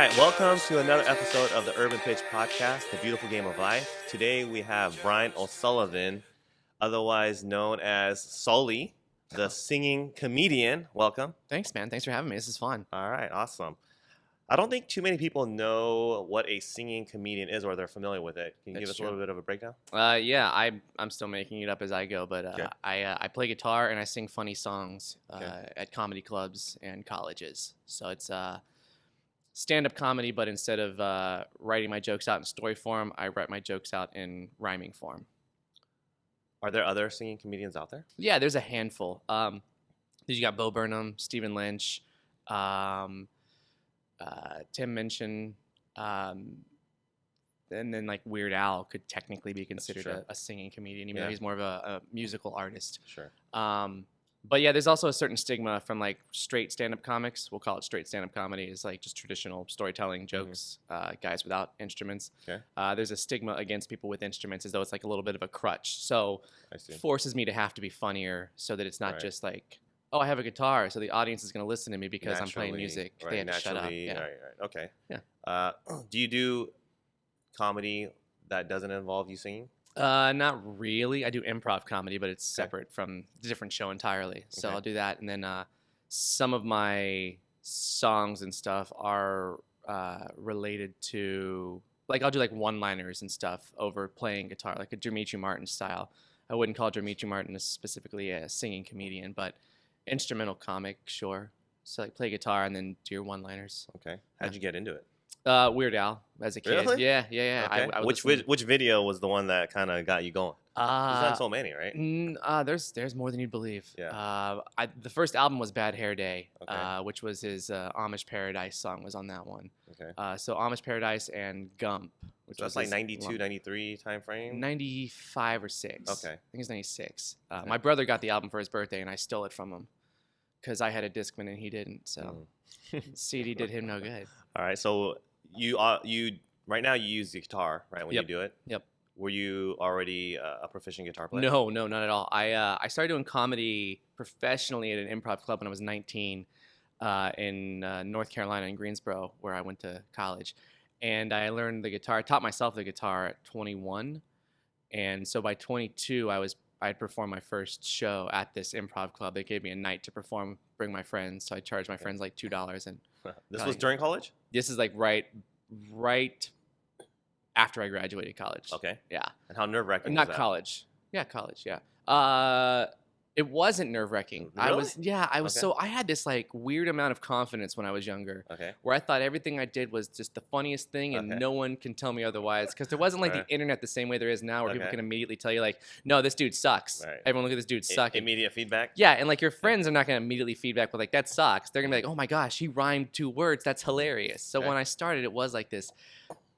right, welcome to another episode of the Urban Pitch Podcast, The Beautiful Game of Life. Today we have Brian O'Sullivan, otherwise known as Sully, the singing comedian. Welcome. Thanks, man. Thanks for having me. This is fun. All right, awesome. I don't think too many people know what a singing comedian is or they're familiar with it. Can you give That's us a little bit of a breakdown? Yeah, I'm still making it up as I go, but Okay. I play guitar and I sing funny songs Okay. at comedy clubs and colleges. So it's stand-up comedy, but instead of writing my jokes out in story form, I write my jokes out in rhyming form. Are there other singing comedians out there? Yeah, there's a handful. You got Bo Burnham, Stephen Lynch, Tim Minchin, and then like Weird Al could technically be considered true. a singing comedian, even Yeah. though he's more of a musical artist. Sure. But yeah, there's also a certain stigma from like straight stand-up comics. We'll call it straight stand-up comedy. It's like just traditional storytelling jokes, guys without instruments. Okay. There's a stigma against people with instruments as though it's like a little bit of a crutch. So I see. forces me to have to be funnier so that it's not Right. just like, oh, I have a guitar, so the audience is going to listen to me because I'm playing Naturally, music. right, They have to shut up. naturally, Yeah. Right. Okay. Yeah. Do you do comedy that doesn't involve you singing? Not really. I do improv comedy, but it's Okay. separate from a different show entirely. So Okay. I'll do that, and then some of my songs and stuff are related to like I'll do like one-liners and stuff over playing guitar, like a Dimitri Martin style. I wouldn't call Dimitri Martin specifically a singing comedian, but instrumental comic, sure. So like play guitar and then do your one-liners. Okay. How'd you get into it? Weird Al as a kid. Really? Yeah. Okay. I would which listen- which video was the one that kind of got you going? You've done Uh, so many, right? there's more than you'd believe. Yeah. The first album was Bad Hair Day, Okay. which was his Amish Paradise song was on that one. Okay. So Amish Paradise and Gump, which So was that's like his 92, 93 time frame? 95 or 6. Okay. I think it's 96. Okay. My brother got the album for his birthday, and I stole it from him because I had a Discman and he didn't. So CD did him no good. All right. So you right now you use the guitar, right, when Yep. you do it? Yep. Were you already a proficient guitar player? No, not at all. I started doing comedy professionally at an improv club when I was 19 in North Carolina in Greensboro, where I went to college. And I learned the guitar. I taught myself the guitar at 21. And so by 22, I'd performed my first show at this improv club. They gave me a night to perform, bring my friends. So I charged my friends like $2. And This was during college? this is like right after I graduated college. Okay. Yeah. And how nerve-wracking was Not that? college. Yeah, college. Yeah. It wasn't nerve-wracking. I Really? was. Yeah, I was. Okay. So I had this like weird amount of confidence when I was younger, Okay. where I thought everything I did was just the funniest thing, and Okay. no one can tell me otherwise. Because there wasn't like Right. the internet the same way there is now, where people Okay. can immediately tell you like, no, this dude sucks. Right. Everyone look at this dude sucking. Immediate feedback? Yeah, and like your friends are not gonna immediately feedback with like that sucks. They're gonna be like, oh my gosh, he rhymed 2 words. That's hilarious. So Okay. when I started, it was like this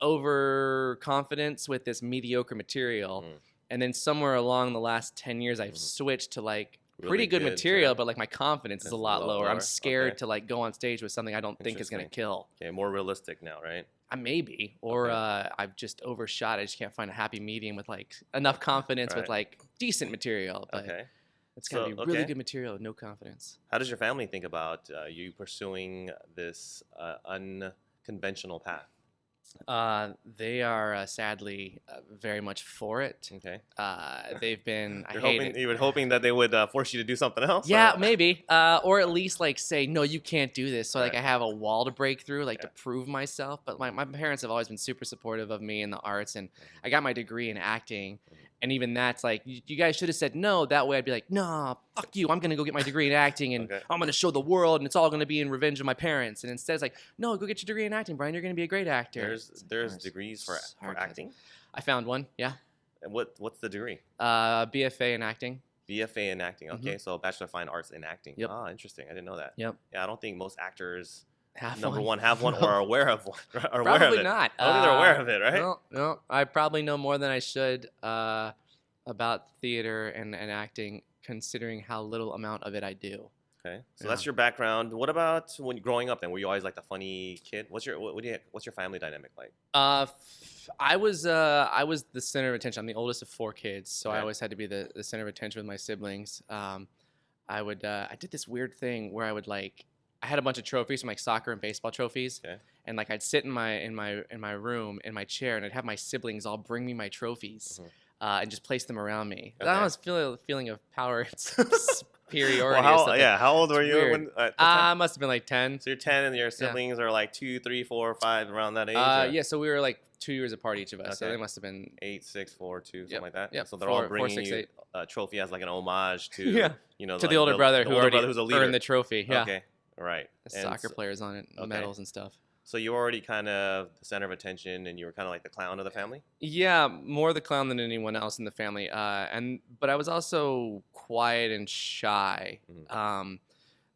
overconfidence with this mediocre material. Mm. And then somewhere along the last 10 years, I've switched to like Really pretty good good, material, yeah. but like my confidence is It's a lot lower. lower? I'm scared Okay. to like go on stage with something I don't think is going to Interesting. kill. Okay, more realistic now, right? Maybe. Or Okay. I've just overshot. I just can't find a happy medium with like enough confidence with Right. like decent material. But Okay. it's got to So, be really okay. good material with no confidence. How does your family think about you pursuing this unconventional path? They are sadly very much for it. Okay. They've been. I You're hate hoping, it. you were hoping that they would force you to do something else? Yeah, or- maybe. Or at least like say, no, you can't do this. So like Right. I have a wall to break through, like Yeah. to prove myself. But my parents have always been super supportive of me in the arts, and I got my degree in acting. And even that's like, you guys should have said no. That way I'd be like, nah, fuck you. I'm going to go get my degree in acting, and Okay. I'm going to show the world, and it's all going to be in revenge of my parents. And instead it's like, no, go get your degree in acting, Brian. You're going to be a great actor. There's hard. degrees for It's hard, guys. acting? I found one, yeah. And what's the degree? BFA in acting. BFA in acting. Okay, so Bachelor of Fine Arts in acting. Yep. Ah, interesting. I didn't know that. Yep. Yeah, I don't think most actors, Have number one. one, have one or are aware of one. Are aware of Probably it. not. I don't think they're aware of it, right? No. I probably know more than I should about theater and acting, considering how little amount of it I do. Okay, so Yeah. that's your background. What about when growing up? Then were you always like the funny kid? What's your family dynamic like? I was the center of attention. I'm the oldest of 4 kids, so I Okay. always had to be the center of attention with my siblings. I did this weird thing where I would like I had a bunch of trophies from like soccer and baseball trophies. Okay. And like I'd sit in my room in my chair, and I'd have my siblings all bring me my trophies, and just place them around me. Okay. I was feeling a feeling of power and superiority. Well, or something. how old were It's you weird. when? At the I time? must have been like 10. So you're 10, and your siblings are like 2, 3, 4, 5, around that age. Or Yeah, so we were like 2 years apart each of us. So Okay. they must have been 8, 6, 4, 2, something Yep, like that. yep, So they're 4, all 4, bringing 6, you 8. a trophy as like an homage to Yeah. you know to like the older brother the who older already brother who's a leader. earned the trophy. Yeah, Okay. Right. the And soccer so, players on it, okay. medals and stuff. So you were already kind of the center of attention, and you were kind of like the clown of the family. Yeah, more the clown than anyone else in the family. But I was also quiet and shy. Mhm.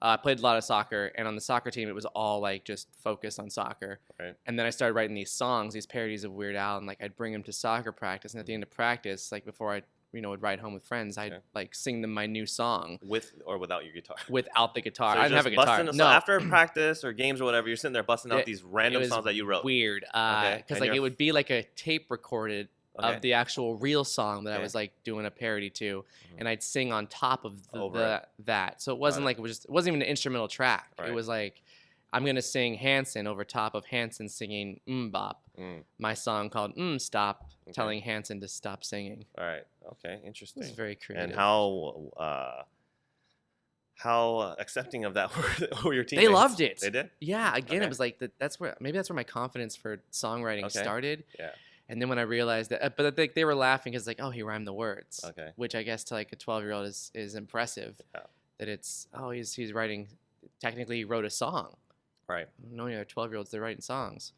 I played a lot of soccer, and on the soccer team, it was all like just focused on soccer. Right. And then I started writing these songs, these parodies of Weird Al, and like I'd bring them to soccer practice. And at the end of practice, like before I would ride home with friends, I'd Okay. like sing them my new song With or without your guitar. without the guitar. So I you're didn't have a just guitar. busting. No, So after practice or games or whatever, you're sitting there busting out It- these it random was songs that you wrote. weird. Okay. Because And like you're it would be like a tape recorded Okay. of the actual real song that I Okay. was like doing a parody to, Mhm. and I'd sing on top of Over that. So it wasn't it. like it wasn't even an instrumental track. Right. It was like I'm gonna sing Hanson over top of Hanson singing Bop, Mm. my song called Stop, Okay. telling Hanson to stop singing. All right. Okay. It Interesting. was very creative. And how accepting of that were your They teammates? loved it. They did. Yeah, again, Okay. it was like that's where my confidence for songwriting Okay. started. Yeah. And then when I realized that, but they were laughing because like, oh, he rhymed the words. Okay. Which I guess to like a 12-year-old is impressive. Yeah. That it's he's writing. Technically, he wrote a song. Right. No other 12-year-olds they're writing songs.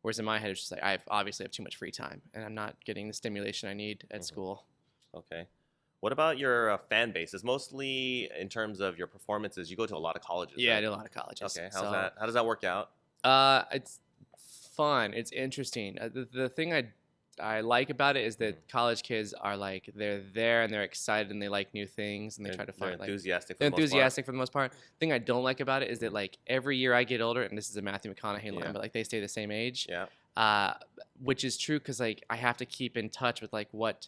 Whereas in my head it's just like I obviously have too much free time and I'm not getting the stimulation I need at school. Okay. What about your fan base? Is mostly in terms of your performances. You go to a lot of colleges. Yeah, I right? did a lot of colleges. Okay. So, How does that work out? It's fun. It's interesting. The thing I like about it is that college kids are like they're there and they're excited and they like new things and they try to They're find like enthusiastic. they're For the most part. enthusiastic for the most part. The thing I don't like about it is that like every year I get older, and this is a Matthew McConaughey line, Yeah. but like they stay the same age. Yeah. Which is true because like I have to keep in touch with like what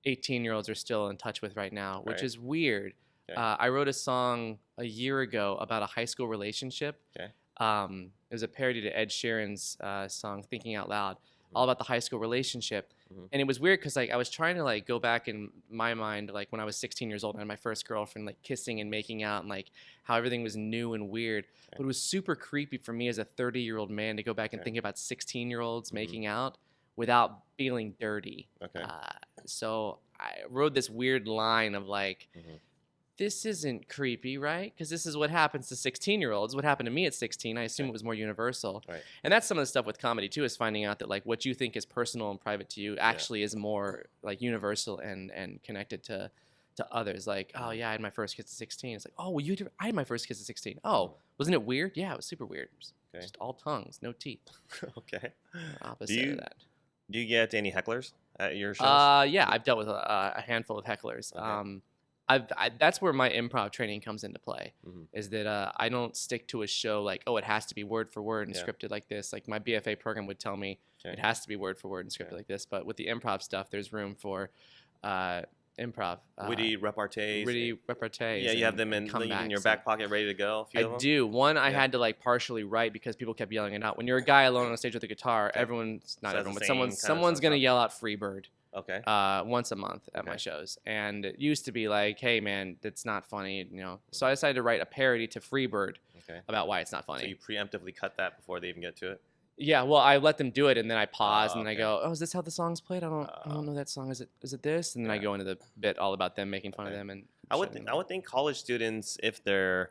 18-year-olds are still in touch with right now, which Right. is weird. Okay. I wrote a song a year ago about a high school relationship. Okay. It was a parody to Ed Sheeran's song "Thinking Out Loud," all about the high school relationship. Mhm. And it was weird because like I was trying to like go back in my mind like when I was 16 years old and I had my first girlfriend, like kissing and making out and like how everything was new and weird. Okay. But it was super creepy for me as a 30-year-old man to go back and Okay. think about 16-year-olds Mhm. making out without feeling dirty. Okay. So I wrote this weird line of like, Mhm. this isn't creepy, right? Because this is what happens to 16-year-olds. What happened to me at 16, I assume Right. it was more universal. Right. And that's some of the stuff with comedy too, is finding out that like what you think is personal and private to you actually is more like universal and connected to others. Like, oh yeah, I had my first kiss at 16. It's like, oh well, I had my first kiss at 16. Oh, wasn't it weird? Yeah, it was super weird. It was Okay. just all tongues, no teeth. Okay. Opposite of that. Do you get any hecklers at your shows? Yeah, I've dealt with a handful of hecklers. Okay. That's where my improv training comes into play. Mhm. Is that I don't stick to a show like, oh, it has to be word for word and Yeah. scripted like this. Like my BFA program would tell me Okay. it has to be word for word and scripted Okay. like this. But with the improv stuff, there's room for improv. Witty repartees. Witty repartees. Yeah, you have them and in comebacks your and- back pocket ready to go. A few of I them? do. One I Yeah. had to like partially write because people kept yelling it out. When you're a guy alone on stage with a guitar, Okay. everyone's not Says everyone, the but same kind of someone's stuff. gonna yell out "Freebird" Okay. once a month at my Okay. shows, and it used to be like, "Hey man, that's not funny," you know. So Mm-hmm. I decided to write a parody to "Freebird" Okay. about why it's not So funny. you preemptively cut that before they even get to it. Yeah, well, I let them do it, and then I pause, and then I okay. go, "Oh, is this how the song's played? I don't know that song. Is it this?" And then I Yeah. go into the bit all about them making fun of Okay. them, and I would showing I them. would think college students, if they're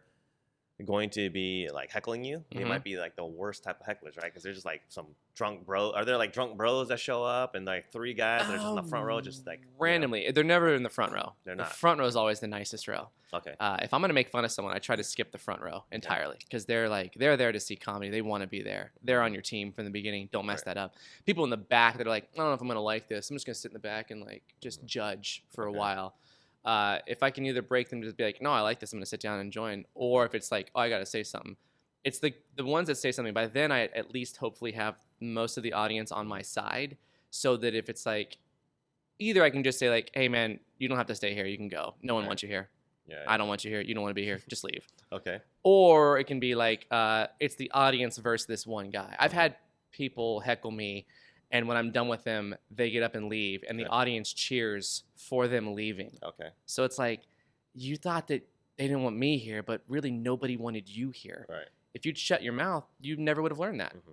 going to be like heckling you, they Mhm. might be like the worst type of hecklers, right? Because they're just like some drunk bro. Are there like drunk bros that show up and like three guys that are just in the front row, just like randomly. They're never in the front row. They're The not. front row is always the nicest row. Okay. If I'm gonna make fun of someone, I try to skip the front row entirely because they're there to see comedy. They want to be there. They're on your team from the beginning. Don't mess Right. that up. People in the back, they're like, I don't know if I'm gonna like this. I'm just gonna sit in the back and like just judge for a Okay. while. If I can either break them, just be like, no, I like this. I'm gonna sit down and join. Or if it's like, oh, I gotta say something. It's the ones that say something. By then, I at least hopefully have most of the audience on my side, so that if it's like, either I can just say like, hey man, you don't have to stay here. You can go. No one Right. wants you here. Yeah. I don't want you here. You don't want to be here. Just leave. Okay. Or it can be like, it's the audience versus this one guy. I've had people heckle me, and when I'm done with them, they get up and leave, and the audience cheers for them leaving. Okay. So it's like, you thought that they didn't want me here, but really nobody wanted you here. Right. If you'd shut your mouth, you never would have learned that. Mm-hmm.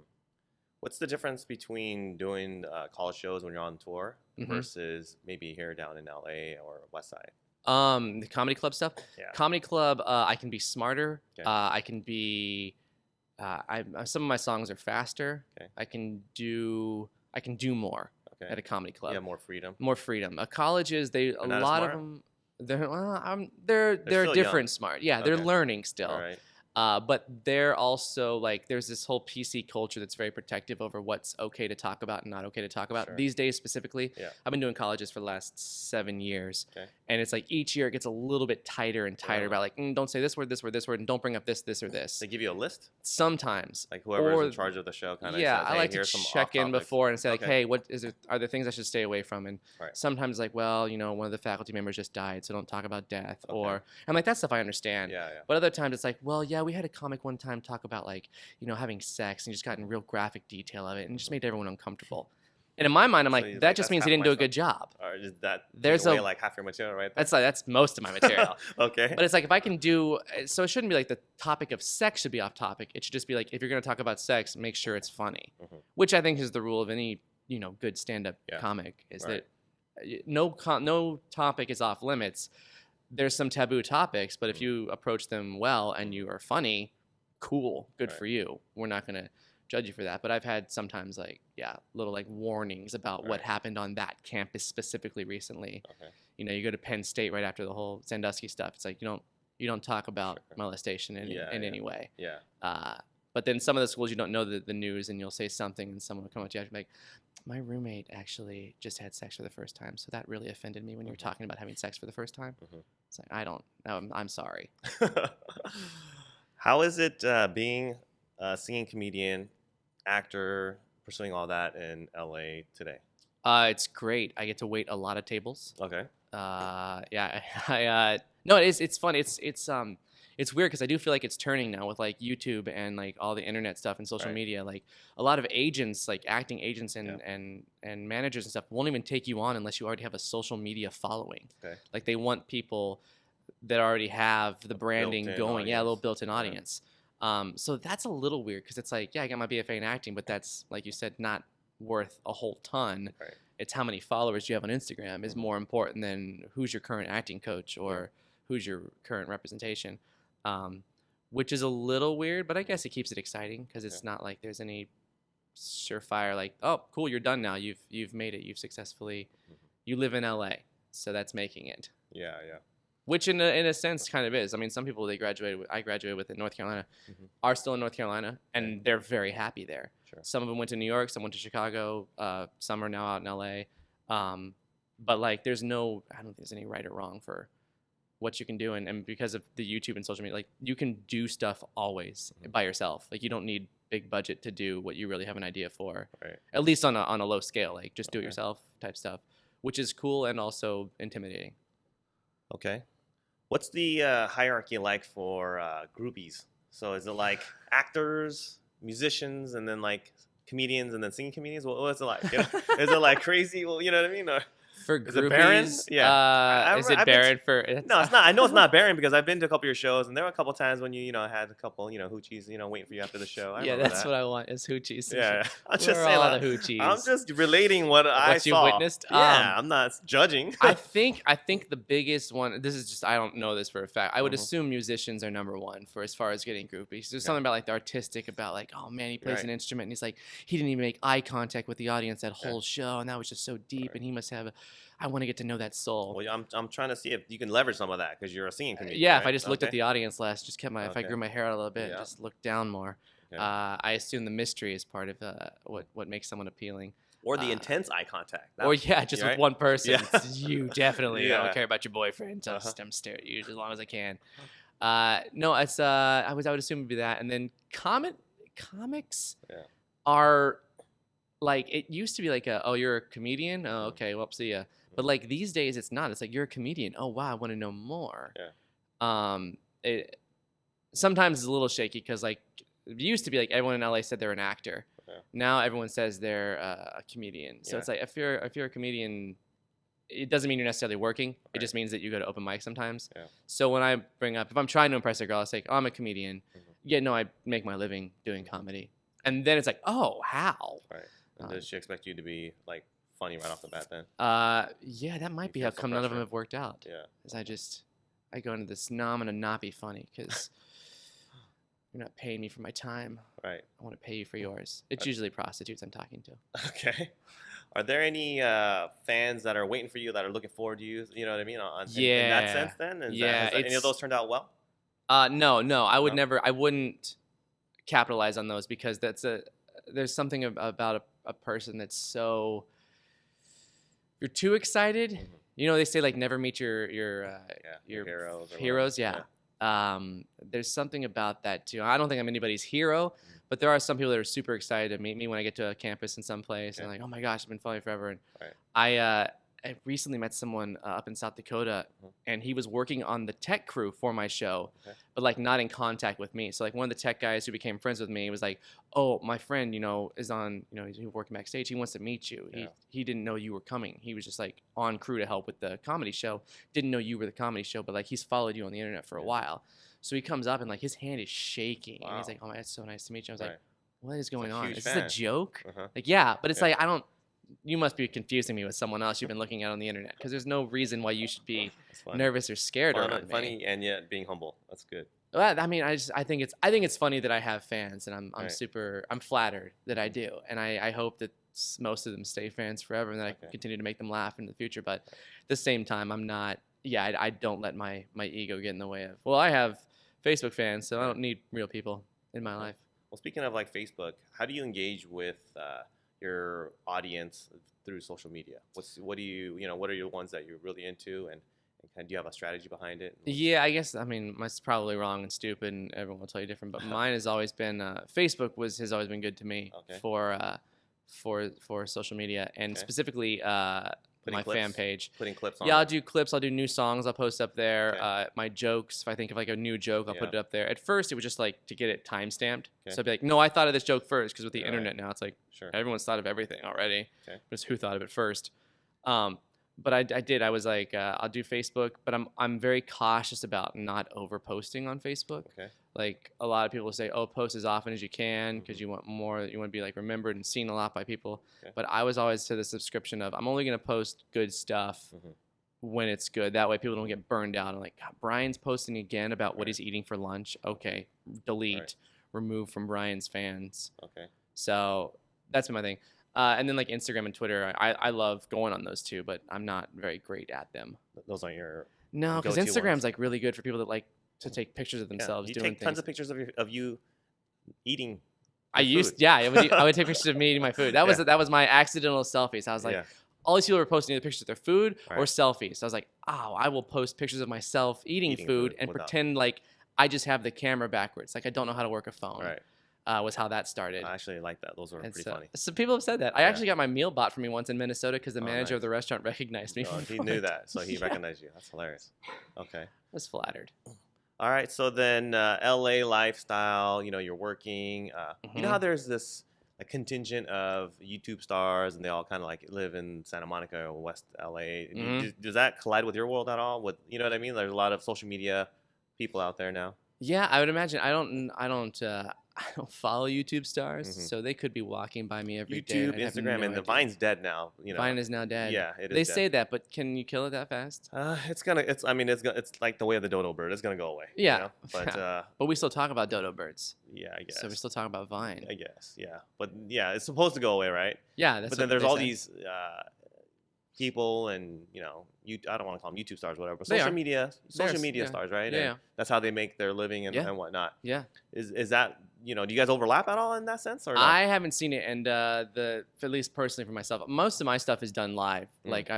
What's the difference between doing college shows when you're on tour versus maybe here down in LA or West Side? The comedy club stuff. Yeah. Comedy club, I can be smarter. Okay. I can be. Some of my songs are faster. Okay. I can do more at a comedy club. Yeah, more freedom. More freedom. Colleges, a not lot as of them. They're still different young. smart. Yeah, they're learning still. All right. But they're also like, there's this whole PC culture that's very protective over what's okay to talk about and not okay to talk about. Sure. These days specifically, Yeah. I've been doing colleges for the last 7 years. Okay. And it's like each year it gets a little bit tighter and tighter about like, don't say this word, and don't bring up this, or this. They give you a list? Sometimes. Like whoever's in charge of the show kind of Yeah, says, I hey, like to here's some check in off-topics. before and say like, Okay. hey, are there things I should stay away from? And sometimes like, well, one of the faculty members just died, so don't talk about death. Okay. Or I'm like, that stuff I understand. Yeah. But other times it's like, well, yeah, we had a comic one time talk about like, having sex, and he just got in real graphic detail of it, and it just made everyone uncomfortable. And in my mind, I'm So like, he's that like, just that's means he half didn't do a my good job. Or is that There's away like half your material right there? That's most of my material. Okay. But it's like, if I can do, so it shouldn't be like the topic of sex should be off topic. It should just be like, if you're going to talk about sex, make sure it's funny, which I think is the rule of any, good stand-up comic, is that no topic is off limits. There's some taboo topics, but if you approach them well and you are funny, cool, good for you. We're not going to judge you for that. But I've had sometimes like, little like warnings about what happened on that campus specifically recently. Okay. You go to Penn State right after the whole Sandusky stuff. It's like, you don't talk about molestation in any way. Yeah. But then some of the schools, you don't know the news, and you'll say something and someone will come up to you and be like, my roommate actually just had sex for the first time, so that really offended me when you were talking about having sex for the first time. It's like, I'm sorry. How is it being a singing comedian, actor, pursuing all that in LA today? It's great. I get to wait a lot of tables. Okay. No, it's fun. It's weird because I do feel like it's turning now with like YouTube and like all the internet stuff and social media. Like a lot of agents, like acting agents and managers and stuff, won't even take you on unless you already have a social media following. Okay. Like they want people that already have the branding going. Audience. Yeah, a little built-in audience. So that's a little weird because it's like, I got my BFA in acting, but that's, like you said, not worth a whole ton. Right. It's how many followers you have on Instagram is more important than who's your current acting coach or who's your current representation. Which is a little weird, but I guess it keeps it exciting because it's not like there's any surefire like, oh, cool, you're done now. You've made it. You've successfully. You live in LA, so that's making it. Yeah. Which in a sense kind of is. I mean, some people I graduated with in North Carolina, are still in North Carolina, and they're very happy there. Sure. Some of them went to New York, some went to Chicago, some are now out in LA. But like, I don't think there's any right or wrong for what you can do, and because of the YouTube and social media, like you can do stuff always by yourself. Like you don't need big budget to do what you really have an idea for. Right. At least on a low scale, like just do it yourself type stuff, which is cool and also intimidating. Okay. What's the hierarchy like for groupies? So is it like actors, musicians, and then like comedians, and then singing comedians? What's it like? Is it like crazy? Well, you know what I mean? Or for is it barren? Yeah. Is it barren for? No, it's not. I know it's not barren because I've been to a couple of your shows, and there were a couple of times when you had a couple hoochies waiting for you after the show. That's what I want is hoochies. Yeah, I'm just saying all the hoochies. I'm just relating what I saw. What you witnessed. Yeah, I'm not judging. I think the biggest one. This is just, I don't know this for a fact. I would assume musicians are number one for as far as getting groupies. There's something about like the artistic about like, oh man, he plays an instrument and he's like, he didn't even make eye contact with the audience that whole show, and that was just so deep, and he must have I want to get to know that soul. Well, I'm trying to see if you can leverage some of that because you're a singing comedian. Yeah, right? if I just looked at the audience less, just kept if I grew my hair out a little bit, just looked down more. Okay. I assume the mystery is part of what makes someone appealing. Or the intense eye contact. Just with one person. Yeah. It's you definitely. I don't care about your boyfriend. I'm staring at you as long as I can. No, it's I would assume it'd be that, and then comics are like, it used to be like you're a comedian. Oh, okay, well, see ya. But like these days, it's not. It's like, you're a comedian. Oh wow, I want to know more. It sometimes it's a little shaky because like it used to be like everyone in LA said they're an actor. Okay. Now everyone says they're a comedian. So it's like if you're a comedian, it doesn't mean you're necessarily working. Right. It just means that you go to open mic sometimes. Yeah. So when I bring up, if I'm trying to impress a girl, I say, oh, I'm a comedian. Mm-hmm. Yeah, no, I make my living doing comedy. And then it's like, oh, how? Right. And does she expect you to be like funny right off the bat then? Yeah, that might be how come none of them have worked out. Yeah. Because I go into this, no, I'm going to not be funny because you're not paying me for my time. Right. I want to pay you for yours. It's usually prostitutes I'm talking to. Okay. Are there any fans that are waiting for you that are looking forward to you? You know what I mean? In that sense, then? Has any of those turned out well? No. I would never. I wouldn't capitalize on those because there's something about a person that's so. You're too excited. Mm-hmm. You know, they say like never meet your heroes. Yeah. There's something about that too. I don't think I'm anybody's hero. Mm-hmm. But there are some people that are super excited to meet me when I get to a campus in some place. And like, oh my gosh, I've been following you forever. And I recently met someone up in South Dakota, and he was working on the tech crew for my show, but like not in contact with me. So like one of the tech guys who became friends with me was like, oh, my friend, is on, he's working backstage. He wants to meet you. Yeah. He didn't know you were coming. He was just like on crew to help with the comedy show. Didn't know you were the comedy show, but like he's followed you on the internet for a while. So he comes up and like his hand is shaking. Wow. And he's like, oh, it's so nice to meet you. I was like, what is going on? Is this a joke? Like, yeah, but it's like, you must be confusing me with someone else you've been looking at on the internet because there's no reason why you should be nervous or scared around me. Funny and yet being humble. That's good. Well, I mean, I think it's funny that I have fans, and I'm flattered that I do, and I hope that most of them stay fans forever and that I can continue to make them laugh in the future. But at the same time, I'm not. Yeah, I don't let my ego get in the way of. Well, I have Facebook fans, so I don't need real people in my life. Well, speaking of like Facebook, how do you engage with your audience through social media? What are your ones that you're really into, and do you have a strategy behind it? Yeah, I guess it's probably wrong and stupid, and everyone will tell you different. But mine has always been Facebook has always been good to me for social media, and specifically my fan page. Putting clips on. Yeah, I'll do clips. I'll do new songs. I'll post up there. My jokes. If I think of like a new joke, I'll put it up there. At first, it was just like to get it time stamped. So I'd be like, no, I thought of this joke first, because with the internet now, it's like everyone's thought of everything already. Just who thought of it first. But I did. I was like, I'll do Facebook, but I'm very cautious about not over posting on Facebook. Okay. Like a lot of people say, oh, post as often as you can because you want more. You want to be like remembered and seen a lot by people. Okay. But I was always to the subscription of I'm only going to post good stuff when it's good. That way people don't get burned out. And like, God, Brian's posting again about what he's eating for lunch. Okay, delete, remove from Brian's fans. Okay. So that's been my thing. And then like Instagram and Twitter, I love going on those two, but I'm not very great at them. Those aren't your no, because Instagram's like really good for people that like to take pictures of themselves. You doing take tons of pictures of you eating. I would take pictures of me eating my food. That was my accidental selfies. I was like, all these people were posting either pictures of their food or selfies. So I was like, oh, I will post pictures of myself eating food and pretend like I just have the camera backwards, like I don't know how to work a phone. Right. Was how that started. I actually like that. Those were pretty funny. So people have said that. I actually got my meal bought for me once in Minnesota because the manager of the restaurant recognized me. Oh, he knew that, so he recognized you. That's hilarious. Okay. I was flattered. All right. So then LA lifestyle, you're working. You know how there's this contingent of YouTube stars and they all kind of like live in Santa Monica or West LA. Does that collide with your world at all? You know what I mean? There's a lot of social media people out there now. Yeah, I would imagine. I don't follow YouTube stars, so they could be walking by me every day. YouTube, Instagram, and the Vine's dead now. Vine is now dead. Yeah, it is. They say that, but can you kill it that fast? It's like the way of the dodo bird. It's gonna go away. Yeah, but we still talk about dodo birds. Yeah, I guess. So we still talk about Vine. I guess. Yeah, but yeah, it's supposed to go away, right? Yeah, that's. But then there's all these people and I don't want to call them YouTube stars or whatever, but social media stars, right? Yeah, and that's how they make their living and whatnot. Yeah. Is that do you guys overlap at all in that sense or no? I haven't seen it, and at least personally for myself, most of my stuff is done live. Like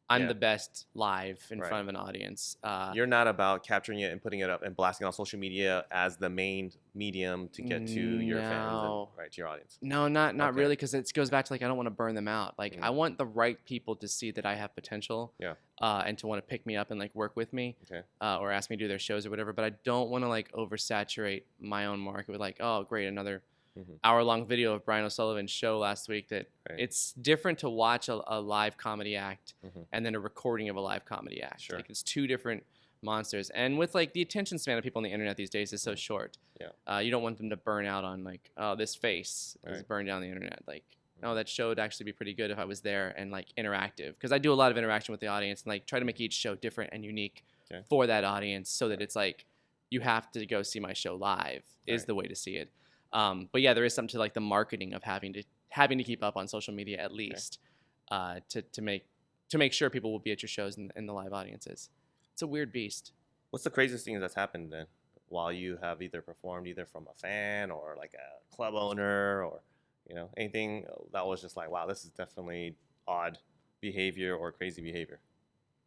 I'm Yeah. the best live in Right. front of an audience. You're not about capturing it and putting it up and blasting on social media as the main medium to get to your fans and No. right to your audience. No, not Okay. really, because it goes back to like I don't want to burn them out. Like I Mm. want the right people to see that I have potential, Yeah. and to want to pick me up and like work with me, Okay. or ask me to do their shows or whatever. But I don't want to like oversaturate my own market with like, oh great, another Mhm. hour-long video of Brian O'Sullivan's show last week. That Right. it's different to watch a live comedy act Mhm. and then a recording of a live comedy act. Sure. Like it's two different monsters. And with like the attention span of people on the internet these days is so short. Yeah. You don't want them to burn out on like, oh, this face is Right. burned down the internet. Like, oh, that show would actually be pretty good if I was there and like interactive, because I do a lot of interaction with the audience and like try to make each show different and unique Okay. for that audience, so that it's like you have to go see my show live is Right. the way to see it. But yeah, there is something to like the marketing of having to keep up on social media at least, to make sure people will be at your shows and the live audiences. It's a weird beast. What's the craziest thing that's happened then while you have either performed either from a fan or like a club owner or anything that was just like, wow, this is definitely odd behavior or crazy behavior?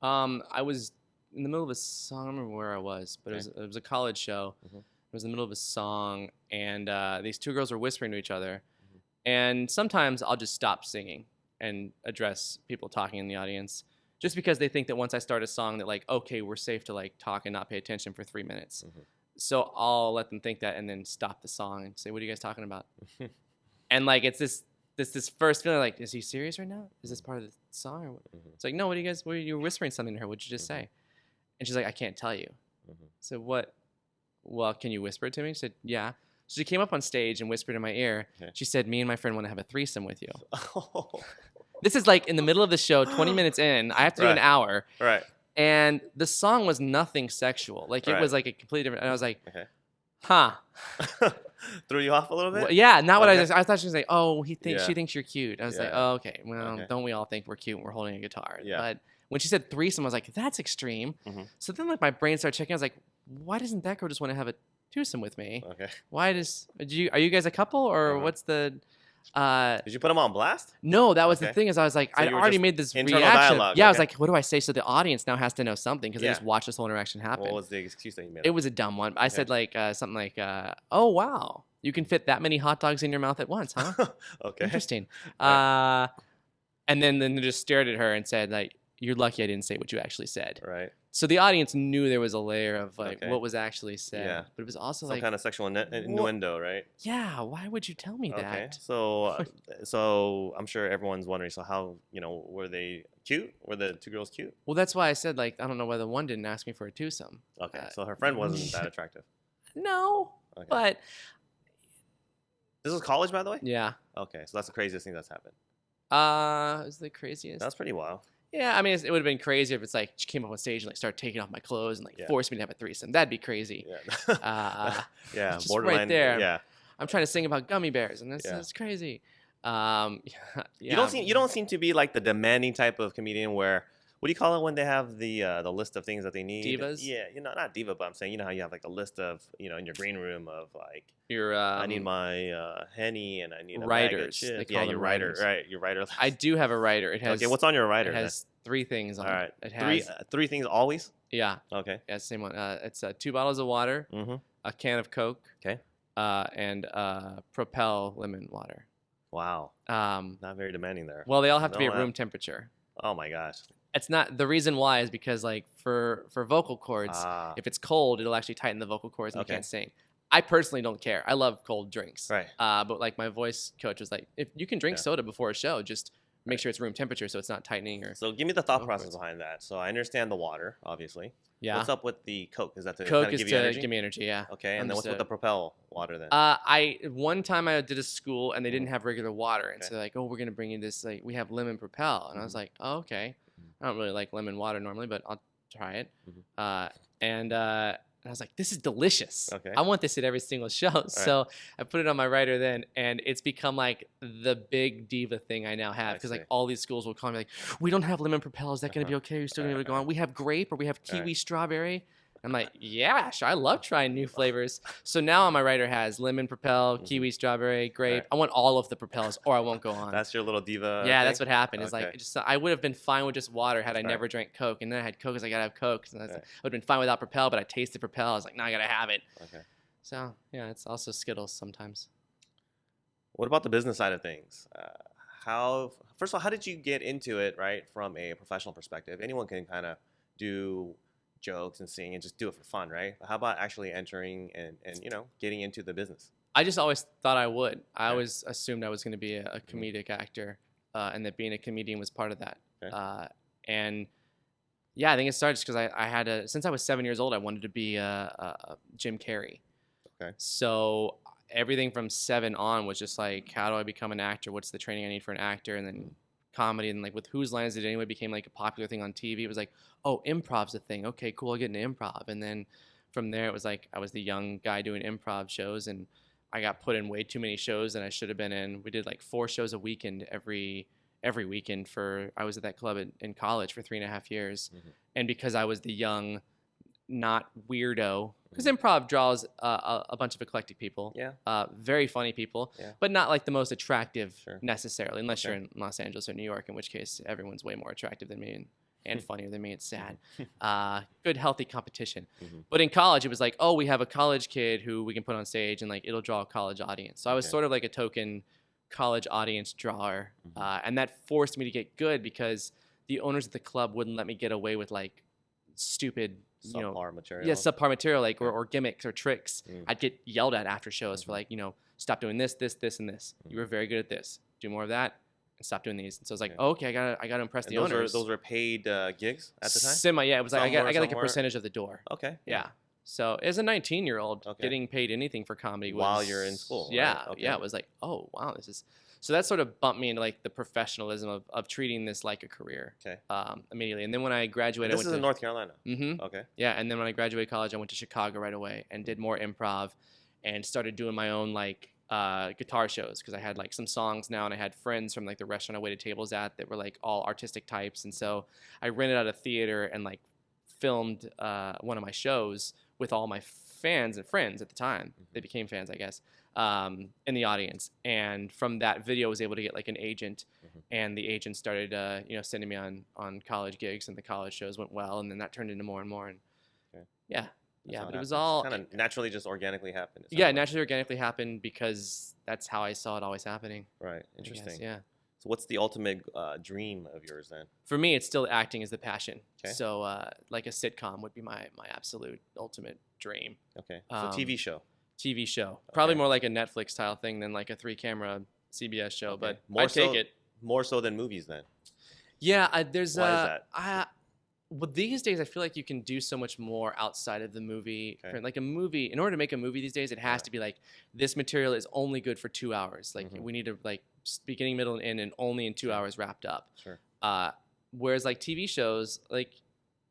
I was in the middle of a song. I don't remember where I was, but Okay. it was a college show. Mhm. It was in the middle of a song, and these two girls were whispering to each other. Mhm. And sometimes I'll just stop singing and address people talking in the audience, just because they think that once I start a song that like, okay, we're safe to like talk and not pay attention for 3 minutes. Mhm. So I'll let them think that and then stop the song and say, what are you guys talking about? And like it's this first feeling like, is he serious right now? Is this part of the song? Or what? Mhm. It's like, no, you were whispering something to her. What'd you just say? And she's like, I can't tell you. Mhm. So what? Well, can you whisper it to me? She said, yeah. So she came up on stage and whispered in my ear. Okay. She said, me and my friend want to have a threesome with you. Oh. This is like in the middle of the show, 20 minutes in. I have to do an Right. hour. Right. And the song was nothing sexual. Like it Right. was like a completely different. And I was like, Okay. huh. Threw you off a little bit? Well, yeah, not what Okay. I thought she was like, oh, she Yeah. thinks you're cute. I was like, Yeah. oh, okay. Well, Okay. don't we all think we're cute when we're holding a guitar? Yeah. But when she said threesome, I was like, that's extreme. Mhm. So then like my brain started checking. I was like, why doesn't that girl just want to have a twosome with me? Okay. Why are you guys a couple or Uh-huh. what's the Did you put them on blast? no, that was the Okay. thing, is I was like, So I'd you were already just made this internal reaction. dialogue, Yeah, I was okay. like, what do I say? So the audience now has to know something because they Yeah. just watched this whole interaction happen. What was the excuse that you made? It was a dumb one. I said like something like, oh wow, you can fit that many hot dogs in your mouth at once, huh? Okay. Interesting. Right. And then they just stared at her and said like, you're lucky I didn't say what you actually said. Right. So the audience knew there was a layer of like Okay. what was actually said. Yeah. But it was also Some like, kind of sexual innuendo, right? yeah, why would you tell me Okay. that? So I'm sure everyone's wondering. So how were they cute? Were the two girls cute? Well, that's why I said like, I don't know whether one didn't ask me for a twosome. Okay. So her friend wasn't that attractive. No, Okay. but This was college, by the way. yeah. Okay. So that's the craziest thing that's happened. It was the craziest. That's pretty wild. Yeah, I mean, it would have been crazy if it's like she came up on stage and like started taking off my clothes and like Yeah. forced me to have a threesome. That'd be crazy. Yeah. Yeah, Yeah. just Borderline. right there. Yeah. I'm trying to sing about gummy bears, and this Yeah. is crazy. Yeah, You don't seem to be like the demanding type of comedian where, what do you call it when they have the list of things that they need? Divas? Yeah, not diva, but I'm saying how you have like a list of in your green room of like, You're I need my Henny and I need a bag of writers. They chips. call Yeah, them your writer, writers. right? Your writer. I do have a writer. It has Okay, what's on your writer? it has 3 things on All right, it. It has three things always. yeah, Okay. yeah, same one. It's 2 bottles of water, Mm-hmm. a can of Coke, Okay. and Propel lemon water. Wow. Not very demanding there. Well, they all have to be No, at room temperature. Oh my gosh. It's not, the reason why is because like for vocal cords, Ah. if it's cold, it'll actually tighten the vocal cords and Okay. you can't sing. I personally don't care. I love cold drinks. Right. But like my voice coach was like, if you can drink Yeah. soda before a show, just make sure it's room temperature so it's not tightening or So give me the thought Vocal process cords. behind that. So I understand the water, obviously. yeah. What's up with the Coke? Is that to Coke kind of is give you to energy? give me energy. Yeah. Okay, and then what's with Understood. the Propel water then? One time I did a school and they didn't Mhm. have regular water, and Okay. so they're like, oh, we're gonna bring you this, like we have lemon Propel, and I was Mhm. like, oh, okay. I don't really like lemon water normally, but I'll try it. Mhm. And I was like, this is delicious. Okay. I want this at every single show. So I put it on my writer then, and it's become like the big diva thing I now have, I because like see. all these schools will call me like, we don't have lemon Propel. Is that gonna be Uh-huh. okay? Are you still gonna be able to go Right. on? We have grape or we have kiwi Right. strawberry. I'm like, yeah, sure, I love trying new flavors. So now on my writer has lemon Propel, kiwi, strawberry, grape. Right. I want all of the Propels, or I won't go on. That's your little diva. Yeah, thing? that's what happened. Is Okay. like I would have been fine with just water had I Right. never drank Coke, and then I had Coke because I gotta have Coke. And I Right. would have been fine without Propel, but I tasted Propel. I was like, no, I gotta have it. Okay. So yeah, it's also Skittles sometimes. What about the business side of things? First of all, how did you get into it, right, from a professional perspective? Anyone can kind of do jokes and sing and just do it for fun, right? But how about actually entering and getting into the business? I just always thought I would. I Okay. always assumed I was going to be a comedic actor, and that being a comedian was part of that. Okay. And yeah, I think it started just because I had since I was 7 years old, I wanted to be a Jim Carrey. Okay. So everything from 7 on was just like, how do I become an actor? What's the training I need for an actor? And then comedy, and like with Whose Line Is It Anyway became like a popular thing on TV. It was like, oh, improv's a thing. Okay, cool, I'll get into improv. And then from there, it was like I was the young guy doing improv shows, and I got put in way too many shows than I should have been in. We did like 4 shows a weekend every weekend I was at that club in college for 3.5 years. Mhm. And because I was the young, not weirdo, because improv draws a bunch of eclectic people, Yeah. very funny people, Yeah. but not like the most attractive Sure. necessarily, unless Okay. you're in Los Angeles or New York, in which case everyone's way more attractive than me and funnier than me. It's sad. Good, healthy competition. Mhm. But in college, it was like, oh, we have a college kid who we can put on stage, and like it'll draw a college audience. So I was Okay. sort of like a token college audience drawer, and that forced me to get good because the owners of the club wouldn't let me get away with like stupid, Subpar material. yeah, subpar material, like or gimmicks or tricks. Mm. I'd get yelled at after shows for like, stop doing this, this, this, and this. You were very good at this. Do more of that, and stop doing these. And so I was like, Okay. oh, okay, I gotta impress And the owners. those were paid gigs at the time? Semi, yeah. It was like I got like a Somewhere. percentage of the door. Okay. Yeah. So as a 19-year-old, Okay. getting paid anything for comedy was, While you're in school, right? Yeah, Okay. yeah. It was like, oh wow, this is. So that sort of bumped me into like the professionalism of treating this like a career. Okay. Immediately, and then when I graduated, This is in North Carolina. Mm-hmm. Okay. Yeah, and then when I graduated college, I went to Chicago right away and did more improv, and started doing my own like guitar shows because I had like some songs now, and I had friends from like the restaurant I waited tables at that were like all artistic types, and so I rented out a theater and like filmed one of my shows with all my fans and friends at the time. They became fans, I guess, in the audience, and from that video, I was able to get like an agent, and the agent started sending me on college gigs, and the college shows went well, and then that turned into more and more, and Okay. yeah. That's Yeah, how but it was happens. all kind of naturally just organically happened. it yeah, sounds like. naturally organically happened because that's how I saw it always happening. Right. I guess, Interesting. yeah. So what's the ultimate dream of yours then? For me, it's still acting is the passion. Okay. So like a sitcom would be my absolute ultimate dream. Okay. So Um, TV show. TV show. Probably Okay. more like a Netflix style thing than like a 3-camera CBS show, Okay. but More I'd take so- it. More so than movies then. Yeah, there's Why is that? well, these days I feel like you can do so much more outside of the movie. Okay. For, like a movie, in order to make a movie these days, it has Yeah. to be like this material is only good for 2 hours. Like Mhm. we need to like beginning, middle, and end, and only in 2 Sure. hours wrapped up. Sure. Whereas like TV shows, like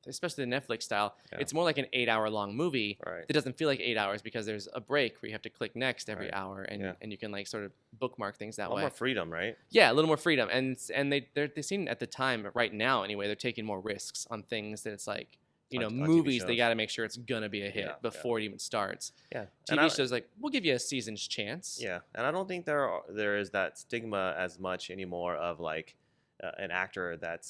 especially the Netflix style, Yeah. it's more like an 8-hour long movie. Right. It doesn't feel like 8 hours because there's a break where you have to click next every Right. hour, and Yeah. and you can like sort of bookmark things A that lot way. more freedom, right? Yeah, a little more freedom, and they seem at the time right now anyway they're taking more risks on things that it's like On TV movies they shows. got to make sure it's gonna be a hit Yeah, before it even starts. Yeah. And TV shows like we'll give you a season's chance. Yeah, and I don't think there is that stigma as much anymore of like an actor that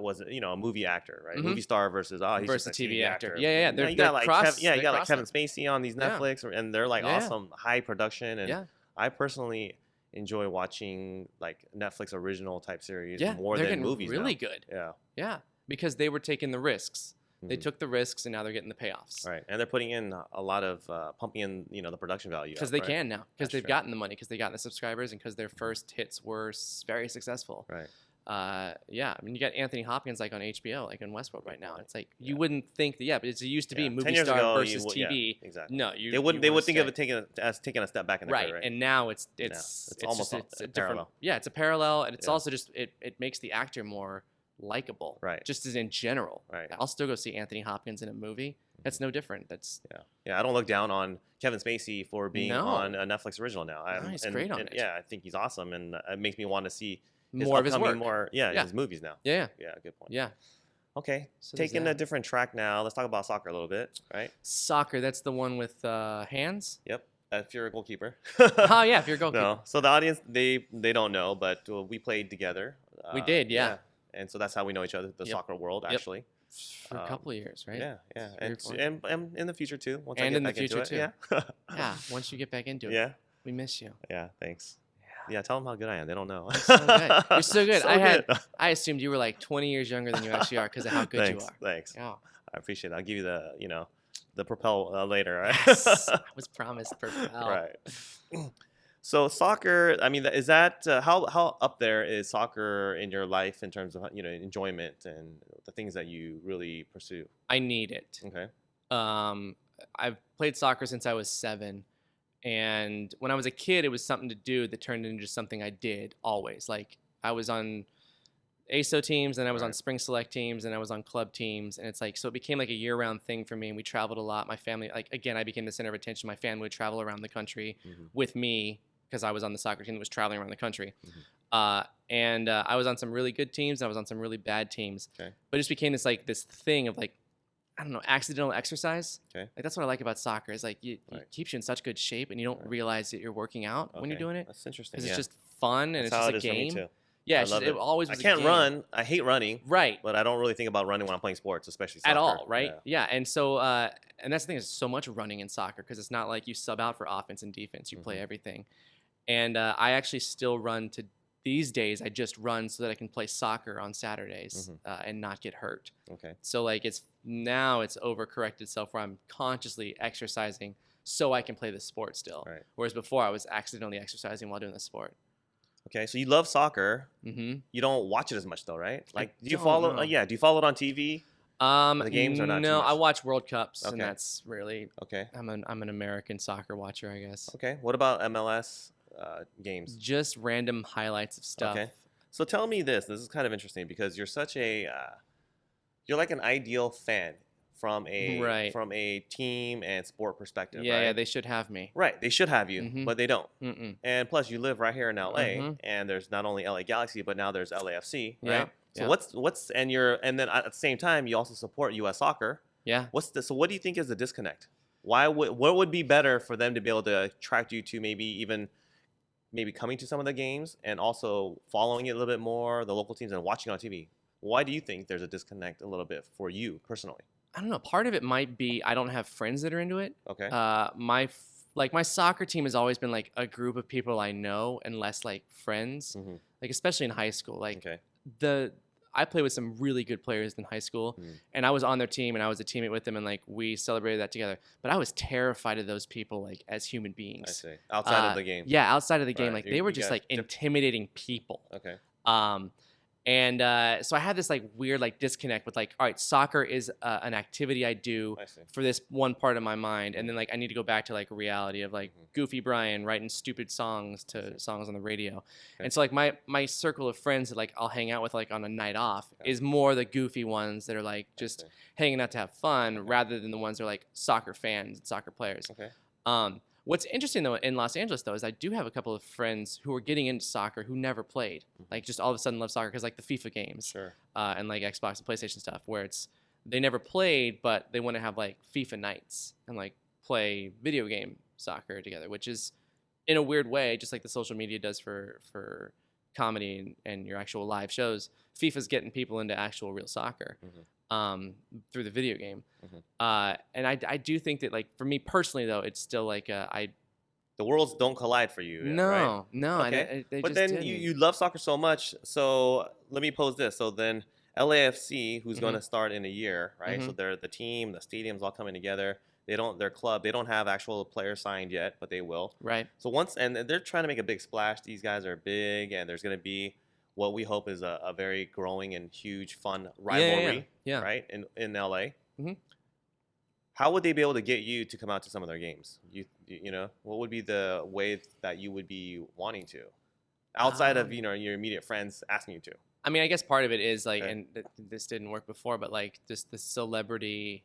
wasn't a movie actor, right? Mhm. Movie star versus he's Versus just a TV TV actor. actor. Yeah, yeah, Now they're you got like cross- you they got like cross Kevin them. Spacey on these Yeah. Netflix, and they're like Yeah. awesome, high production, and Yeah, I personally enjoy watching like Netflix original type series yeah, more they're than getting movies. really now. good. Yeah, Yeah, because they were taking the risks. They Mhm. took the risks, and now they're getting the payoffs. right, and they're putting in a lot of pumping in the production value Because up, they right? can now, because That's they've true. gotten the money, because they got the subscribers, and because their first hits were very successful. Right. Yeah, I mean, you got Anthony Hopkins like on HBO, like in Westworld right now. It's like you Yeah. wouldn't think that, but it used to be Yeah. movie 10 years star ago, versus yeah, TV. exactly. No, you They wouldn't. you They wanna would think of stay- it as taking a step back in the right, career, right? and now it's almost just a a different. parallel. Yeah, it's a parallel, and it's Yeah. also just it makes the actor more likable. Right. Just as in general. Right. I'll still go see Anthony Hopkins in a movie. That's no different. That's Yeah. I don't look down on Kevin Spacey for being No. on a Netflix original now. No, he's great on it. Yeah, I think he's awesome, and it makes me want to see his more of his upcoming work. more Yeah. his movies now. Yeah, Yeah, good point. yeah. Okay, So there's taking a that. different track now. Let's talk about soccer a little bit, right? Soccer, that's the one with hands? Yep. If you're a goalkeeper. Oh, yeah, if you're a goalkeeper. No. So the audience, they don't know, but we played together. We did, yeah. And so that's how we know each other, the Yep. soccer world, Yep. actually. For a couple of years, right? Yeah, yeah. 3 or 4. And in the future, too. Once I And get in the back into future, it. too. Yeah. Yeah, once you get back into it. Yeah. We miss you. Yeah, thanks. Yeah, tell them how good I am. They don't know. You're so good. You're so good. So good. I assumed you were like 20 years younger than you actually are because of how good Thanks, you are. thanks. Yeah. I appreciate it. I'll give you the Propel later, right? Yes. I was promised Propel. Right. So soccer, I mean, is that how up there is soccer in your life in terms of enjoyment and the things that you really pursue? I need it. Okay. I've played soccer since I was 7. And when I was a kid, it was something to do that turned into just something I did always. Like I was on ASO teams, and I was on Right. spring select teams, and I was on club teams. And it's like, so it became like a year-round thing for me. And we traveled a lot. My family, like, again, I became the center of attention. My family would travel around the country with me because I was on the soccer team that was traveling around the country. And I was on some really good teams, and I was on some really bad teams. Okay. But it just became this thing of like, I don't know, accidental exercise. Okay. Like that's what I like about soccer is like it Right. keeps you in such good shape, and you don't Right. realize that you're working out when you're Okay. doing it That's interesting. because Yeah. it's just fun and That's it's how just it a is for me game. too. Yeah, I it's love just, it it. always I was a can't game. run. I hate running. Right. But I don't really think about running when I'm playing sports, especially soccer. At all, right? Yeah. And so, and that's the thing, there's so much running in soccer because it's not like you sub out for offense and defense. You play everything. And I actually still run to these days. I just run so that I can play soccer on Saturdays and not get hurt. Okay. So like it's overcorrected itself where I'm consciously exercising so I can play the sport still. Right. Whereas before I was accidentally exercising while doing the sport. Okay. So you love soccer. Mm-hmm. You don't watch it as much though, right? Like, do you don't follow? know. Yeah. Do you follow it on TV? The games are not too No, much? I watch World Cups, and Okay. that's really Okay. I'm an American soccer watcher, I guess. Okay. What about MLS games? Just random highlights of stuff. Okay. So tell me this. This is kind of interesting because you're such a you're like an ideal fan from a team and sport perspective. Yeah, right? yeah, they should have me. Right. They should have you, Mhm. but they don't. Mm-mm. And plus, you live right here in LA, Mhm. and there's not only LA Galaxy, but now there's LAFC, Yeah, right? So yeah. and then at the same time, you also support U.S. soccer. Yeah. So what do you think is the disconnect? What would be better for them to be able to attract you to maybe coming to some of the games and also following it a little bit more, the local teams, and watching on TV? Why do you think there's a disconnect a little bit for you personally? I don't know. Part of it might be I don't have friends that are into it. Okay. My soccer team has always been like a group of people I know and less like friends. Mm-hmm. Like especially in high school. Like Okay. I played with some really good players in high school, and I was on their team and I was a teammate with them, and like we celebrated that together. But I was terrified of those people like as human beings. I see. Outside of the game. Yeah, outside of the game, Right. like they were You just guys like intimidating people. Okay. And so I had this like weird like disconnect with like, all right, soccer is an activity I do I see. for this one part of my mind, and then like I need to go back to like reality of like Goofy Brian writing stupid songs to songs on the radio. Okay. And so like my circle of friends that like I'll hang out with like on a night off Okay. is more the goofy ones that are like just see. hanging out to have fun rather than the ones that are like soccer fans and soccer players. Okay. What's interesting though in Los Angeles though is I do have a couple of friends who are getting into soccer who never played, like just all of a sudden love soccer because like the FIFA games Sure. and like Xbox and PlayStation stuff where it's they never played but they want to have like FIFA nights and like play video game soccer together, which is in a weird way just like the social media does for comedy and your actual live shows. FIFA's getting people into actual real soccer. Through the video game. And I do think that, like, for me personally, though, it's still like The worlds don't collide for you. no, Right? no. Okay. They But just then didn't. you love soccer so much. So let me pose this. So then LAFC, who's going to start in a year, right? So they're the team, the stadium's all coming together. Their club, they don't have actual players signed yet, but they will. Right. So and they're trying to make a big splash. These guys are big, and there's going to be what we hope is a very growing and huge, fun rivalry, Yeah. right, in LA. Mhm. How would they be able to get you to come out to some of their games? You know, what would be the way that you would be wanting to, outside of your immediate friends asking you to? I mean, I guess part of it is like, Okay. and this didn't work before, but like just the celebrity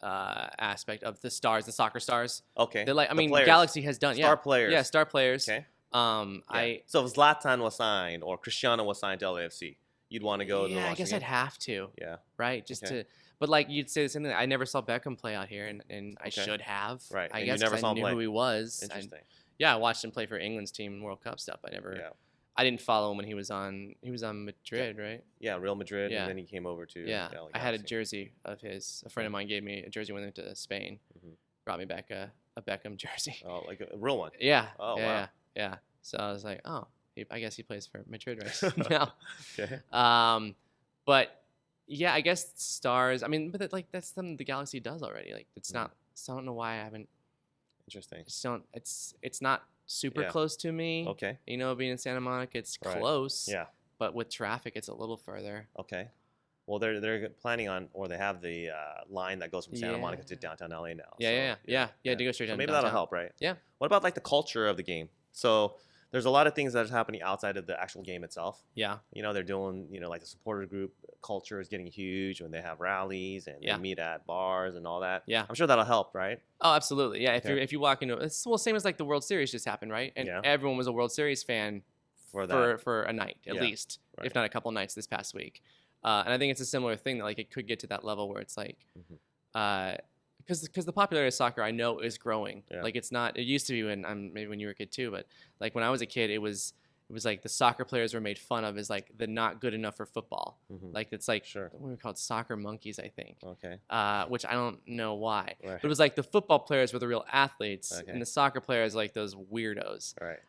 aspect of the stars, the soccer stars. Okay. They're like, I The mean, players. Galaxy has done Star players. Yeah, star players. Okay. Yeah. So if Zlatan was signed or Cristiano was signed to LAFC, you'd want to go to Yeah, I watch guess the I'd game? have to, Yeah. right? Just Okay. to, but like you'd say the same thing. I never saw Beckham play out here, and I Okay. should have. Right. I And you guess never 'cause saw I him knew play. who he was. Interesting. Yeah, I watched him play for England's team in World Cup stuff. Yeah. I didn't follow him when he was on Madrid, right? Yeah, Real Madrid, and Yeah. then he came over to Yeah, LA I had a Galaxy. jersey of his. A friend of mine gave me a jersey when I went to Spain. Mhm. Brought me back a Beckham jersey. Oh, like a real one. Yeah. Oh, yeah, wow. yeah. So I was like, oh, I guess he plays for Madrid right now. Okay. But yeah, I guess stars. I mean, but that's something the Galaxy does already. Like it's Mhm. not. So I don't know why I haven't. Interesting. Just don't. It's not super Yeah. close to me. Okay. You know, being in Santa Monica, it's Right. close. Yeah. But with traffic, it's a little further. Okay. Well, they're planning on, or they have the line that goes from Santa Monica to Yeah. downtown LA now. Yeah. To go straight So down maybe downtown. that'll help, right? Yeah. What about like the culture of the game? So there's a lot of things that is happening outside of the actual game itself. Yeah. You know, they're doing, like the supporter group culture is getting huge when they have rallies and Yeah. they meet at bars and all that. Yeah. I'm sure that'll help, right? Oh, absolutely. Yeah. Okay. If you walk into it's same as like the World Series just happened, right? And Yeah. everyone was a World Series fan For that. for a night at Yeah. least, Right. if not a couple nights this past week. And I think it's a similar thing that like it could get to that level where it's like, Mhm. because the popularity of soccer I know is growing. Yeah. Like it's not. It used to be maybe when you were a kid too, but like when I was a kid, it was like the soccer players were made fun of as like the not good enough for football. Mhm. Like it's like Sure. what were called soccer monkeys, I think. Okay. Which I don't know why. Right. But it was like the football players were the real athletes, Okay. and the soccer players like those weirdos. All right.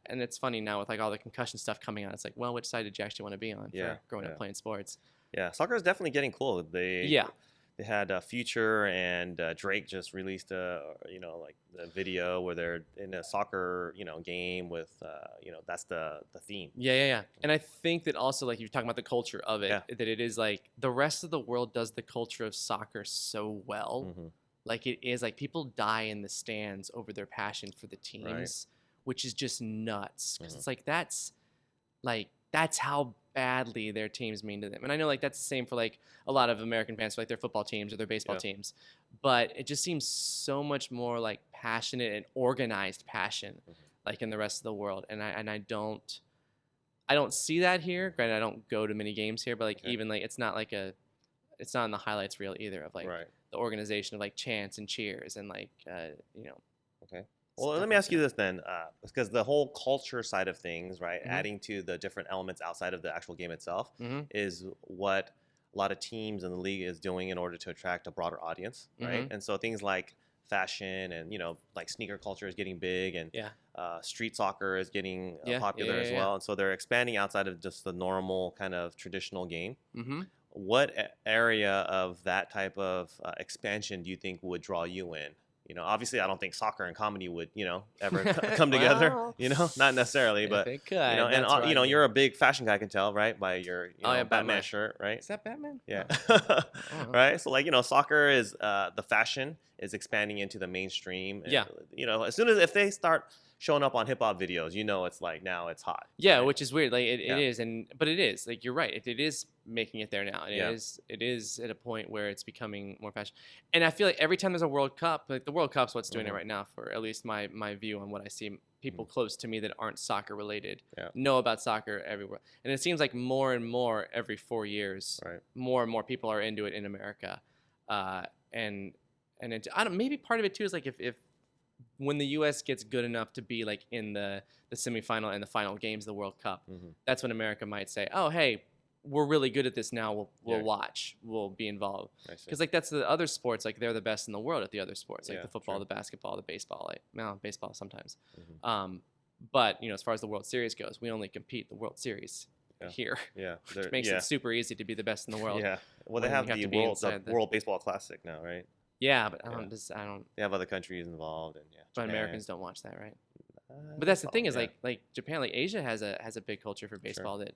And it's funny now with like all the concussion stuff coming out. It's like, well, which side did you actually want to be on Yeah, for growing yeah. up playing sports? Yeah, soccer is definitely getting cool. They had Future and Drake just released like the video where they're in a soccer game with that's the theme. Yeah. And I think that also like you're talking about the culture of it, Yeah. that it is like the rest of the world does the culture of soccer so well. Mhm. Like it is like people die in the stands over their passion for the teams, which is just nuts. Because Mhm. it's like that's how badly their teams mean to them. And I know like that's the same for like a lot of American fans for like their football teams or their baseball Yeah. teams. But it just seems so much more like passionate and organized passion Mhm. like in the rest of the world. And I don't see that here. Granted, I don't go to many games here, but like Okay. even like it's not in the highlights reel either of like Right. the organization of like chants and cheers and like Okay. Well, stuff let me like ask you this then, because the whole culture side of things, right, Mhm. adding to the different elements outside of the actual game itself, Mhm. is what a lot of teams in the league is doing in order to attract a broader audience, right? Mhm. And so things like fashion and like sneaker culture is getting big, and Yeah. street soccer is getting Yeah, popular yeah, as yeah, well. And so they're expanding outside of just the normal kind of traditional game. Mm-hmm. What area of that type of expansion do you think would draw you in? Obviously, I don't think soccer and comedy would, ever come together. Well, Not necessarily, if but it could, and that's where I'd be. you're a big fashion guy, I can tell, right, by your Oh, yeah, Batman Batman. shirt, right? Is that Batman? Yeah, Oh. right. So like soccer is the fashion is expanding into the mainstream. And, Yeah. as soon as if they start showing up on hip hop videos, it's like now it's hot. Yeah, right? which is weird. Like it Yeah. is, but it is like you're right. It is making it there now. And Yeah. it is at a point where it's becoming more fashion. And I feel like every time there's a World Cup, like the World Cup's what's doing Mhm. it right now for at least my view on what I see. People close to me that aren't soccer related Yeah. know about soccer everywhere, and it seems like more and more every 4 years, Right. more and more people are into it in America, and I don't, maybe part of it too is like if when the U.S. gets good enough to be like in the semifinal and the final games of the World Cup, Mhm. that's when America might say, "Oh, hey, we're really good at this now. We'll Yeah. watch. We'll be involved." I see. Because like that's the other sports. Like they're the best in the world at the other sports, like Yeah, the football, true. the basketball, the baseball. Like baseball sometimes. Mhm. But as far as the World Series goes, we only compete the World Series Yeah. here, Yeah, which makes it super easy to be the best in the world. Yeah. Well, they when have you have the to be inside the- World Baseball Classic now, right? Yeah, but I Yeah. don't. They have other countries involved, and But Japan. Americans don't watch that, right? But that's the thing is yeah. like Japan, like Asia has a big culture for baseball that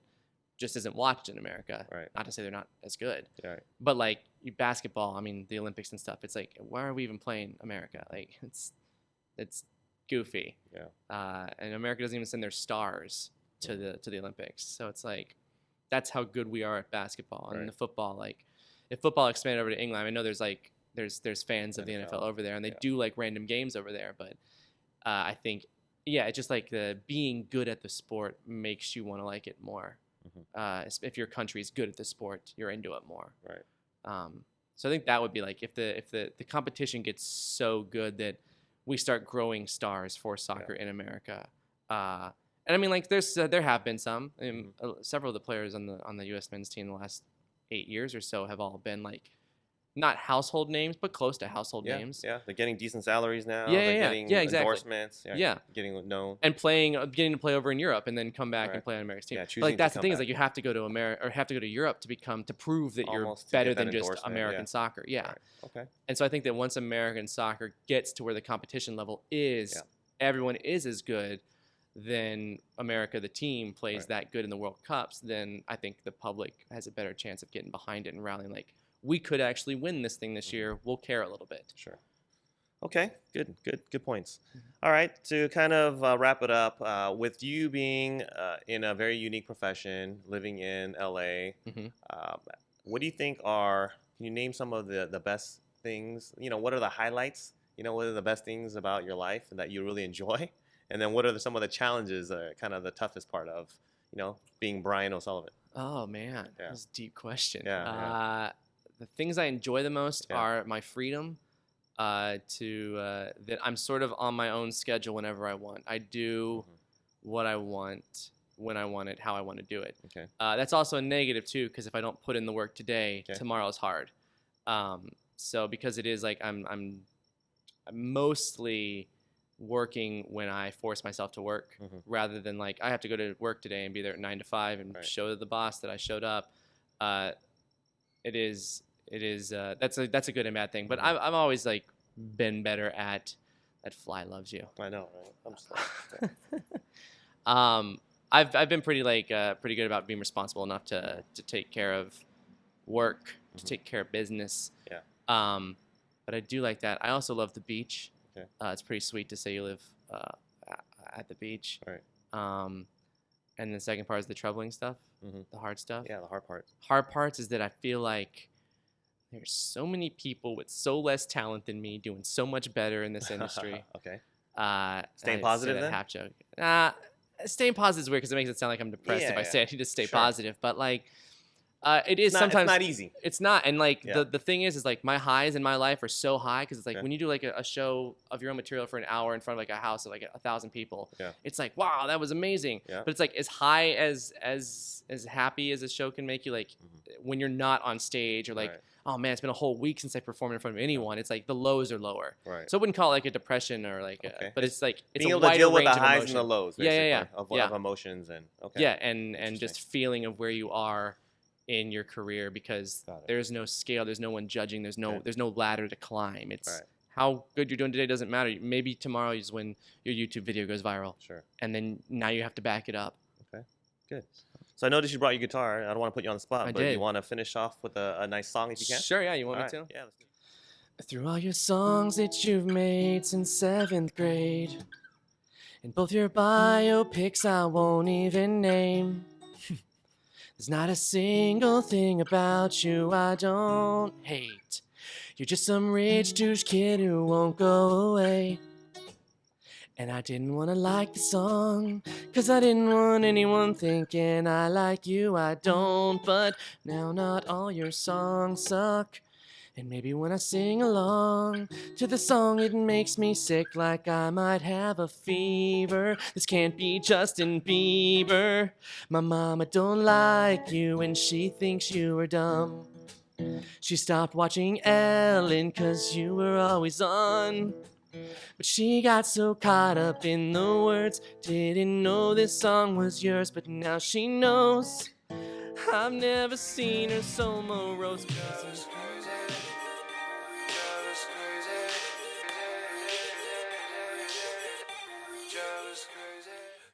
just isn't watched in America. Right. Not to say they're not as good, Yeah, right. but like basketball, I mean the Olympics and stuff. It's like why are we even playing America? Like it's goofy. Yeah. And America doesn't even send their stars to the Olympics. So it's like that's how good we are at basketball. And Right. the football, like if football expanded over to England, I know there's like there's fans of the NFL, NFL over there, and they yeah. do like random games over there. But I think it's just like the being good at the sport makes you want to like it more. If your country is good at the sport, you're into it more. Right. So I think that would be like if the competition gets so good that we start growing stars for soccer in America. And I mean, like there have been some. I mean, several of the players on the U.S. men's team in the last 8 years or so have all been like not household names, but close to household names. Yeah, they're getting decent salaries now. Yeah, they're yeah, getting exactly. endorsements. Yeah. Getting known. And getting to play over in Europe and then come back and play on America's team. Yeah, but like that's the thing is like you have to go to America or have to go to Europe to prove that you're better than just American soccer. Yeah. Right. Okay. And so I think that once American soccer gets to where the competition level is, everyone is as good, then America, the team, plays that good in the World Cups, then I think the public has a better chance of getting behind it and rallying like, we could actually win this thing this year. We'll care a little bit. Sure. Okay. Good points. All right. To kind of wrap it up, with you being in a very unique profession, living in LA, what do you think can you name some of the best things? What are the highlights? What are the best things about your life that you really enjoy? And then what are some of the challenges, kind of the toughest part of, being Brian O'Sullivan? Oh, man. That's a deep question. Yeah. The things I enjoy the most are my freedom that I'm sort of on my own schedule whenever I want. I do what I want, when I want it, how I want to do it. Okay. That's also a negative, too, because if I don't put in the work today, tomorrow's hard. So because it is like I'm mostly working when I force myself to work rather than like I have to go to work today and be there at 9 to 5 and show the boss that I showed up. That's a good and bad thing, but I've always like been better at that fly loves you. I know, right? I'm slow. I've been pretty good about being responsible enough to take care of work, to take care of business. Yeah. But I do like that. I also love the beach. Okay. It's pretty sweet to say you live at the beach. Right. And the second part is the troubling stuff, the hard stuff. Yeah, the hard parts. Hard parts is that I feel like there's so many people with so less talent than me doing so much better in this industry. Okay. Staying positive then? Half joke. Staying positive is weird because it makes it sound like I'm depressed if I say I need to stay positive. But like, it is sometimes. It's not easy. It's not, and like the thing is like my highs in my life are so high because it's like when you do like a show of your own material for an hour in front of like a house of like 1,000 people. Yeah. It's like wow, that was amazing. Yeah. But it's like as high as happy as a show can make you like when you're not on stage or like. Oh man, it's been a whole week since I performed in front of anyone. It's like the lows are lower. Right. So I wouldn't call it like a depression or like, but it's like it's being a able to wider deal with range the of highs emotion. and the lows. Of emotions and and just feeling of where you are in your career because there's no scale, there's no one judging, there's no ladder to climb. It's how good you're doing today doesn't matter. Maybe tomorrow is when your YouTube video goes viral. Sure. And then now you have to back it up. Okay. Good. So I noticed you brought your guitar. I don't want to put you on the spot, but did. you want to finish off with a nice song if you can? Sure, yeah. You want me to? Yeah, let's do it. Through all your songs that you've made since 7th grade, and both your biopics I won't even name, there's not a single thing about you I don't hate. You're just some rich douche kid who won't go away. And I didn't want to like the song, 'cause I didn't want anyone thinking I like you, I don't. But now not all your songs suck. And maybe when I sing along to the song, it makes me sick like I might have a fever. This can't be Justin Bieber. My mama don't like you and she thinks you are dumb. She stopped watching Ellen 'cause you were always on. But she got so caught up in the words, didn't know this song was yours, but now she knows. I've never seen her so morose.